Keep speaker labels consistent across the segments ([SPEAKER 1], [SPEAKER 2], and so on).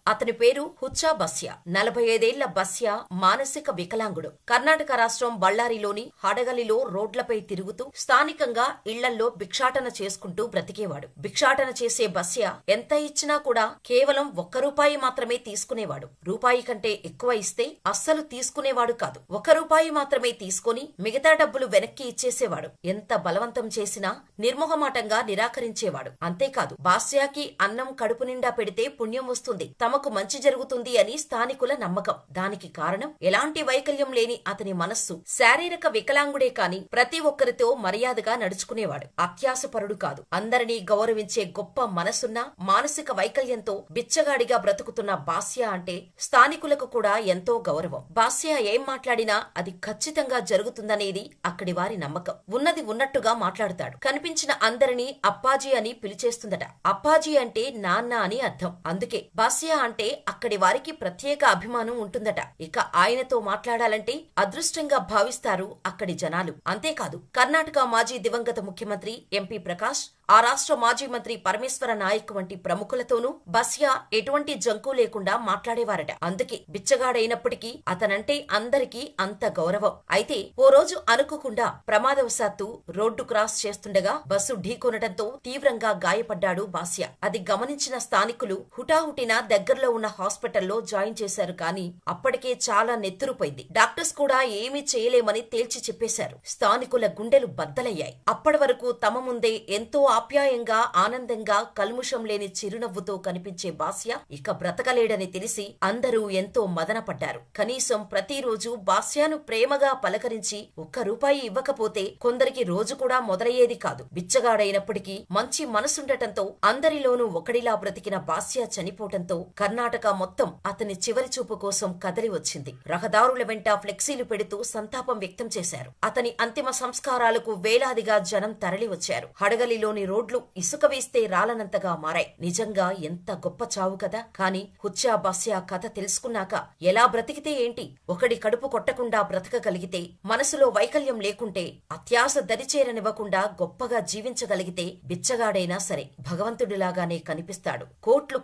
[SPEAKER 1] అతని పేరు హుచ్చా బస్య. 45 బస్య మానసిక వికలాంగుడు. కర్ణాటక రాష్ట్రం బళ్ళారిలోని హడగలిలో రోడ్లపై తిరుగుతూ స్థానికంగా ఇళ్లల్లో భిక్షాటన చేసుకుంటూ బ్రతికేవాడు. భిక్షాటన చేసే బస్య ఎంత ఇచ్చినా కూడా కేవలం ₹1 మాత్రమే తీసుకునేవాడు. రూపాయి కంటే ఎక్కువ ఇస్తే అస్సలు తీసుకునేవాడు కాదు. ₹1 మాత్రమే తీసుకొని మిగతా డబ్బులు వెనక్కి ఇచ్చేసేవాడు. ఎంత బలవంతం చేసినా నిర్మోహమాటంగా నిరాకరించేవాడు. అంతేకాదు, బాస్యాకి అన్నం కడుపు నిండా పెడితే పుణ్యం వస్తుంది, తమకు మంచి జరుగుతుంది అని స్థానికుల నమ్మకం. దానికి కారణం ఎలాంటి వైకల్యం లేని అతని మనస్సు. శారీరక వికలాంగుడే కాని ప్రతి ఒక్కరితో మర్యాదగా నడుచుకునేవాడు. అత్యాశపరుడు కాదు. అందరినీ గౌరవించే గొప్ప మనసున్న, మానసిక వైకల్యంతో బిచ్చగాడిగా బ్రతుకుతున్న బాస్య అంటే స్థానికులకు కూడా ఎంతో గౌరవం. బాస్య ఏం మాట్లాడినా అది ఖచ్చితంగా జరుగుతుందనేది అక్కడి వారి నమ్మకం. ఉన్నది ఉన్నట్టుగా మాట్లాడుతాడు. కనిపించిన అందరినీ అప్పాజీ అని పిలిచేస్తుందట. అప్పాజీ అంటే నాన్న అని అర్థం. అందుకే బాస్య అంటే అక్కడి వారికి ప్రత్యేక అభిమానం ఉంటుందట. ఇక ఆయనతో మాట్లాడాలంటే అదృష్టంగా భావిస్తారు అక్కడి జనాలు. అంతేకాదు, కర్ణాటక మాజీ దివంగత ముఖ్యమంత్రి ఎంపీ ప్రకాష్, ఆ రాష్ట్ర మాజీ మంత్రి పరమేశ్వర నాయక్ వంటి ప్రముఖులతోనూ బస్య ఎటువంటి జంకు లేకుండా మాట్లాడేవారట. అందుకే బిచ్చగాడైనప్పటికీ అతనంటే అందరికీ అంత గౌరవం. అయితే ఓ రోజు అనుకోకుండా ప్రమాదవశాత్తు రోడ్డు క్రాస్ చేస్తుండగా బస్సు ఢీకొనడంతో తీవ్రంగా గాయపడ్డాడు బాస్య. అది గమనించిన స్థానికులు హుటాహుటిన దగ్గరలో ఉన్న హాస్పిటల్లో జాయిన్ చేశారు. కానీ అప్పటికే చాలా నెత్తురుపోయింది. డాక్టర్స్ కూడా ఏమీ చేయలేమని తేల్చి చెప్పేశారు. స్థానికుల గుండెలు బద్దలయ్యాయి. అప్పటి వరకు తమ ముందే ఎంతో ఆప్యాయంగా, ఆనందంగా, కల్ముషం లేని చిరునవ్వుతో కనిపించే బాస్య ఇక బ్రతకలేడని తెలిసి అందరూ ఎంతో మదనపడ్డారు. కనీసం ప్రతిరోజు బాస్యాను ప్రేమగా పలకరించి ₹1 ఇవ్వకపోతే కొందరికి రోజు కూడా మొదలయ్యేది కాదు. బిచ్చగాడైనప్పటికీ మంచి మనసుండటంతో అందరిలోనూ ఒకడిలా బ్రతికిన బాస్య చనిపోవటంతో కర్ణాటక మొత్తం అతని చివరి చూపు కోసం కదలి వచ్చింది. రహదారుల వెంట ఫ్లెక్సీలు పెడుతూ సంతాపం వ్యక్తం చేశారు. అతని అంతిమ సంస్కారాలకు వేలాదిగా జనం తరలి వచ్చారు. హడగలిలోని రోడ్లు ఇసుక వేస్తే రాలనంతగా మారాయి. నిజంగా ఎంత గొప్ప చావు కదా. కాని హుచ్చా బస్య కథ తెలుసుకున్నాక ఎలా బ్రతికితే ఏంటి? ఒకడి కడుపు కొట్టకుండా బ్రతకగలిగితే, మనసులో వైకల్యం లేకుంటే, అత్యాశ దరిచేరనివ్వకుండా గొప్పగా జీవించగలిగితే బిచ్చగాడైనా సరే భగవంతుడిలాగానే కనిపిస్తాడు.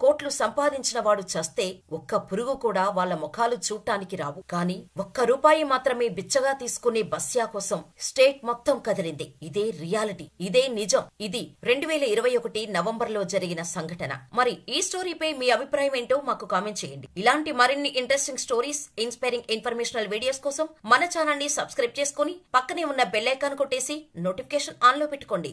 [SPEAKER 1] కోట్లు సంపాదించిన వాడు చస్తే ఒక్క పురుగు కూడా వాళ్ళ ముఖాలు చూడటానికి రావు. కాని ₹1 మాత్రమే బిచ్చగా తీసుకునే బస్య కోసం స్టేట్ మొత్తం కదిలింది. ఇదే రియాలిటీ, ఇదే నిజం. ఇది 2021 నవంబర్లో జరిగిన సంఘటన. మరి ఈ స్టోరీపై మీ అభిప్రాయం ఏంటో మాకు కామెంట్ చేయండి. ఇలాంటి మరిన్ని interesting stories, inspiring informational videos కోసం మన ఛానల్ ని సబ్స్క్రైబ్ చేసుకుని పక్కనే ఉన్న బెల్ ఐకాన్ కొట్టేసి నోటిఫికేషన్ ఆన్ లో పెట్టుకోండి.